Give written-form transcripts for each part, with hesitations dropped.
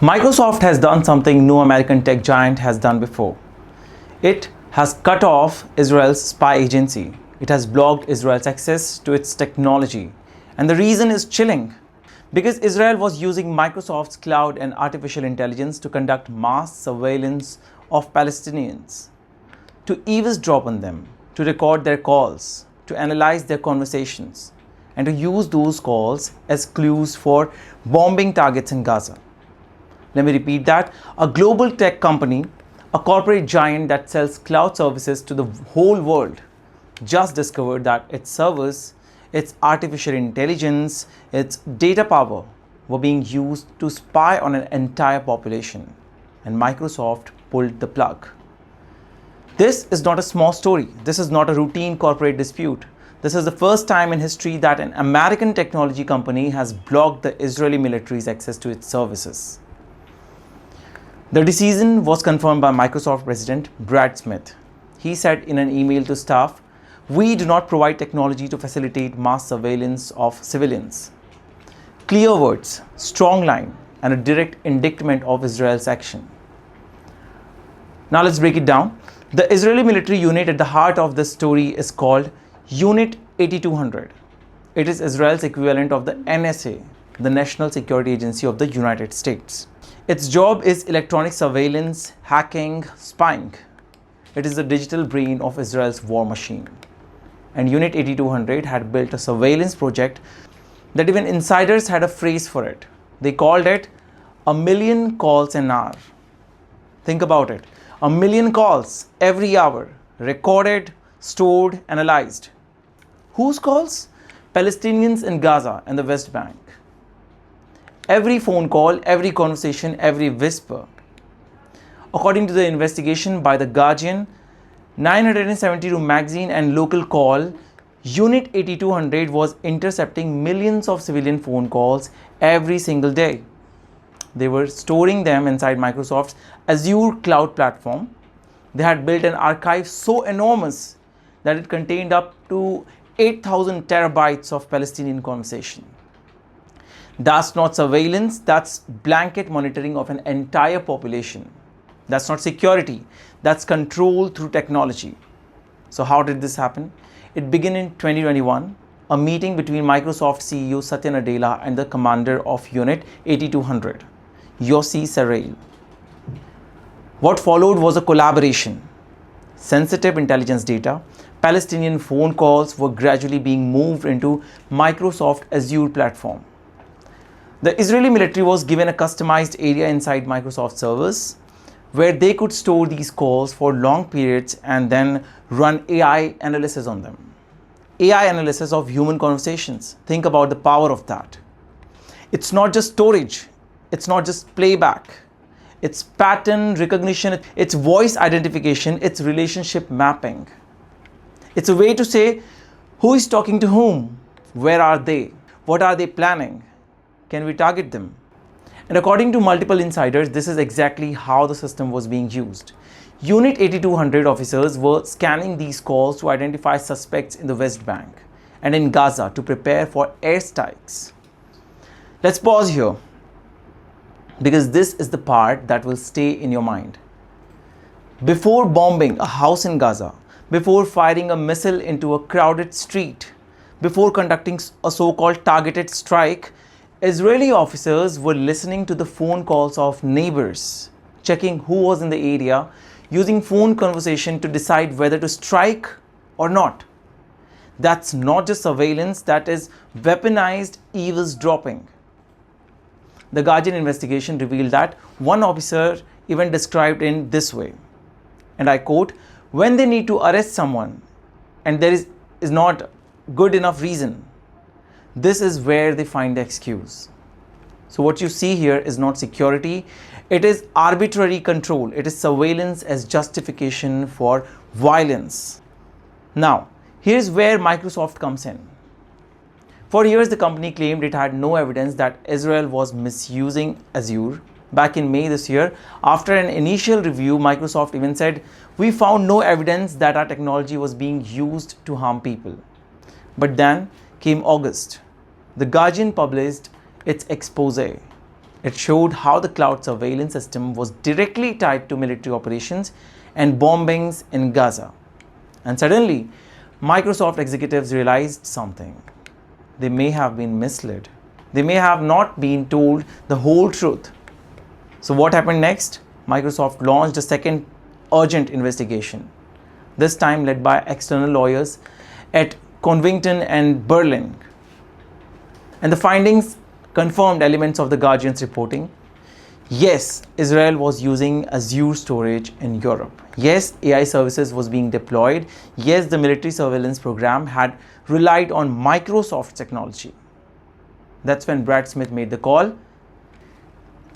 Microsoft has done something no American tech giant has done before. It has cut off Israel's spy agency. It has blocked Israel's access to its technology. And the reason is chilling. Because Israel was using Microsoft's cloud and artificial intelligence to conduct mass surveillance of Palestinians, to eavesdrop on them, to record their calls, to analyze their conversations, and to use those calls as clues for bombing targets in Gaza. Let me repeat that. A global tech company, a corporate giant that sells cloud services to the whole world, just discovered that its servers, its artificial intelligence, its data power were being used to spy on an entire population. And Microsoft pulled the plug. This is not a small story. This is not a routine corporate dispute. This is the first time in history that an American technology company has blocked the Israeli military's access to its services. The decision was confirmed by Microsoft President Brad Smith. He said in an email to staff, "We do not provide technology to facilitate mass surveillance of civilians." Clear words, strong line, and a direct indictment of Israel's action. Now let's break it down. The Israeli military unit at the heart of this story is called Unit 8200. It is Israel's equivalent of the NSA, the National Security Agency of the United States. Its job is electronic surveillance, hacking, spying. It is the digital brain of Israel's war machine. And Unit 8200 had built a surveillance project that even insiders had a phrase for it. They called it 1,000,000 calls an hour. Think about it. 1,000,000 calls every hour, recorded, stored, analyzed. Whose calls? Palestinians in Gaza and the West Bank. Every phone call, every conversation, every whisper. According to the investigation by The Guardian, 972 magazine and local call, Unit 8200 was intercepting millions of civilian phone calls every single day. They were storing them inside Microsoft's Azure cloud platform. They had built an archive so enormous that it contained up to 8,000 terabytes of Palestinian conversation. That's not surveillance, that's blanket monitoring of an entire population. That's not security, that's control through technology. So how did this happen? It began in 2021, a meeting between Microsoft CEO Satya Nadella and the commander of Unit 8200, Yossi Sarrail. What followed was a collaboration. Sensitive intelligence data, Palestinian phone calls were gradually being moved into Microsoft Azure platform. The Israeli military was given a customized area inside Microsoft servers where they could store these calls for long periods and then run AI analysis on them. AI analysis of human conversations. Think about the power of that. It's not just storage. It's not just playback. It's pattern recognition. It's voice identification. It's relationship mapping. It's a way to say who is talking to whom, where are they, what are they planning, can we target them? And according to multiple insiders, this is exactly how the system was being used. Unit 8200 officers were scanning these calls to identify suspects in the West Bank and in Gaza to prepare for airstrikes. Let's pause here because this is the part that will stay in your mind. Before bombing a house in Gaza, before firing a missile into a crowded street, before conducting a so-called targeted strike, Israeli officers were listening to the phone calls of neighbors, checking who was in the area, using phone conversation to decide whether to strike or not. That's not just surveillance, that is weaponized eavesdropping. The Guardian investigation revealed that one officer even described in this way, and I quote, "When they need to arrest someone and there is not good enough reason, this is where they find the excuse." So what you see here is not security, it is arbitrary control, it is surveillance as justification for violence. Now, here's where Microsoft comes in. For years, the company claimed it had no evidence that Israel was misusing Azure. Back in May this year, after an initial review, Microsoft even said, "We found no evidence that our technology was being used to harm people." But then came August. The Guardian published its expose. It showed how the cloud surveillance system was directly tied to military operations and bombings in Gaza. And suddenly, Microsoft executives realized something. They may have been misled. They may have not been told the whole truth. So what happened next? Microsoft launched a second urgent investigation, this time led by external lawyers at Covington and Berlin. And the findings confirmed elements of the Guardian's reporting. Yes, Israel was using Azure storage in Europe. Yes, AI services was being deployed. Yes, the military surveillance program had relied on Microsoft technology. That's when Brad Smith made the call.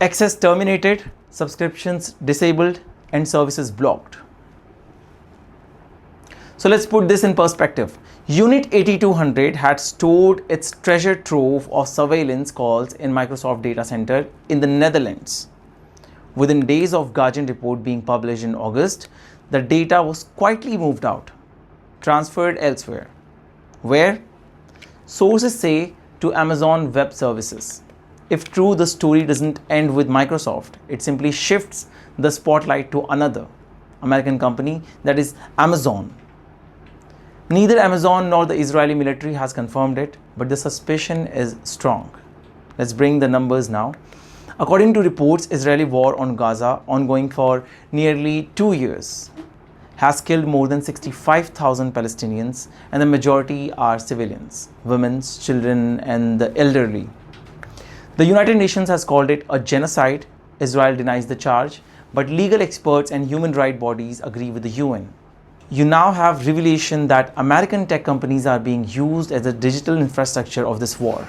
Access terminated, subscriptions disabled, and services blocked. So let's put this in perspective. Unit 8200 had stored its treasure trove of surveillance calls in Microsoft data center in the Netherlands. Within days of Guardian report being published in August, the data was quietly moved out, transferred elsewhere. Where? Sources say to Amazon Web Services. If true, the story doesn't end with Microsoft. It simply shifts the spotlight to another American company, that is Amazon. Neither Amazon nor the Israeli military has confirmed it, but the suspicion is strong. Let's bring the numbers now. According to reports, Israeli war on Gaza, ongoing for nearly 2 years, has killed more than 65,000 Palestinians, and the majority are civilians, women, children, and the elderly. The United Nations has called it a genocide. Israel denies the charge, but legal experts and human rights bodies agree with the UN. You now have revelation that American tech companies are being used as the digital infrastructure of this war.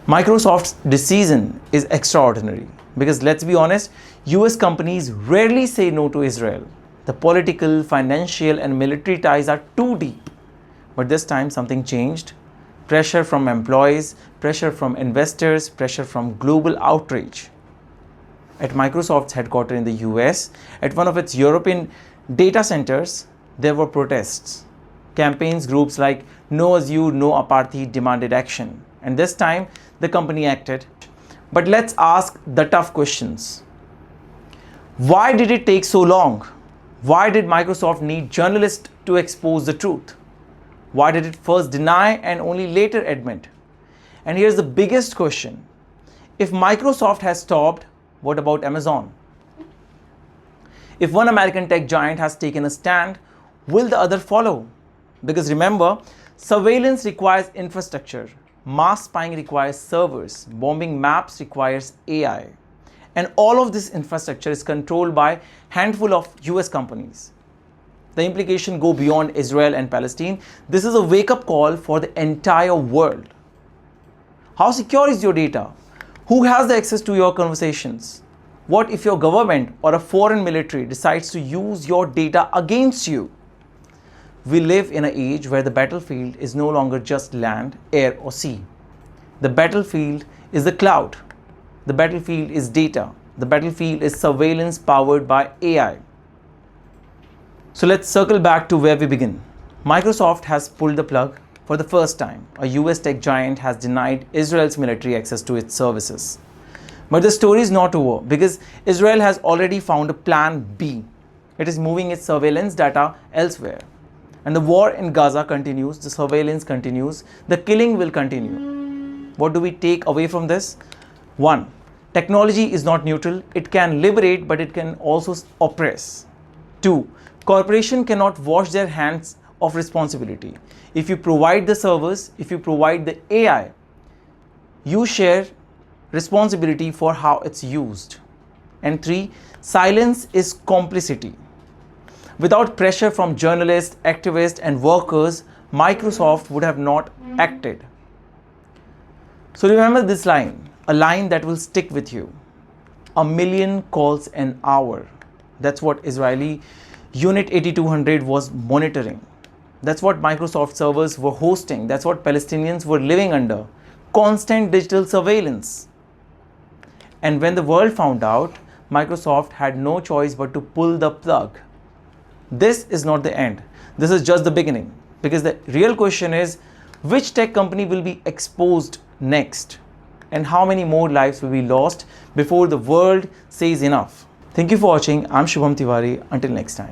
Microsoft's decision is extraordinary because, let's be honest, US companies rarely say no to Israel. The political, financial, and military ties are too deep. But this time something changed. Pressure from employees, pressure from investors, pressure from global outrage. At Microsoft's headquarters in the US, at one of its European data centers, there were protests. Campaigns groups like No Azure, No Apartheid demanded action. And this time, the company acted. But let's ask the tough questions. Why did it take so long? Why did Microsoft need journalists to expose the truth? Why did it first deny and only later admit? And here's the biggest question. If Microsoft has stopped, what about Amazon? If one American tech giant has taken a stand, will the other follow? Because remember, surveillance requires infrastructure. Mass spying requires servers. Bombing maps requires AI. And all of this infrastructure is controlled by a handful of US companies. The implications go beyond Israel and Palestine. This is a wake-up call for the entire world. How secure is your data? Who has the access to your conversations? What if your government or a foreign military decides to use your data against you? We live in an age where the battlefield is no longer just land, air, or sea. The battlefield is the cloud. The battlefield is data. The battlefield is surveillance powered by AI. So let's circle back to where we begin. Microsoft has pulled the plug for the first time. A US tech giant has denied Israel's military access to its services. But the story is not over because Israel has already found a plan B. It is moving its surveillance data elsewhere. And the war in Gaza continues, the surveillance continues, the killing will continue. What do we take away from this? 1. Technology is not neutral. It can liberate, but it can also oppress. 2. Corporations cannot wash their hands of responsibility. If you provide the servers, if you provide the AI, you share responsibility for how it's used. And 3. Silence is complicity. Without pressure from journalists, activists, and workers, Microsoft would have not acted. So remember this line, a line that will stick with you. 1 million calls an hour. That's what Israeli Unit 8200 was monitoring. That's what Microsoft servers were hosting. That's what Palestinians were living under. Constant digital surveillance. And when the world found out, Microsoft had no choice but to pull the plug. This is not the end. This is just the beginning. Because the real question is, which tech company will be exposed next? and how many more lives will be lost before the world says enough. Thank you for watching. I'm Shubham Tiwari. Until next time.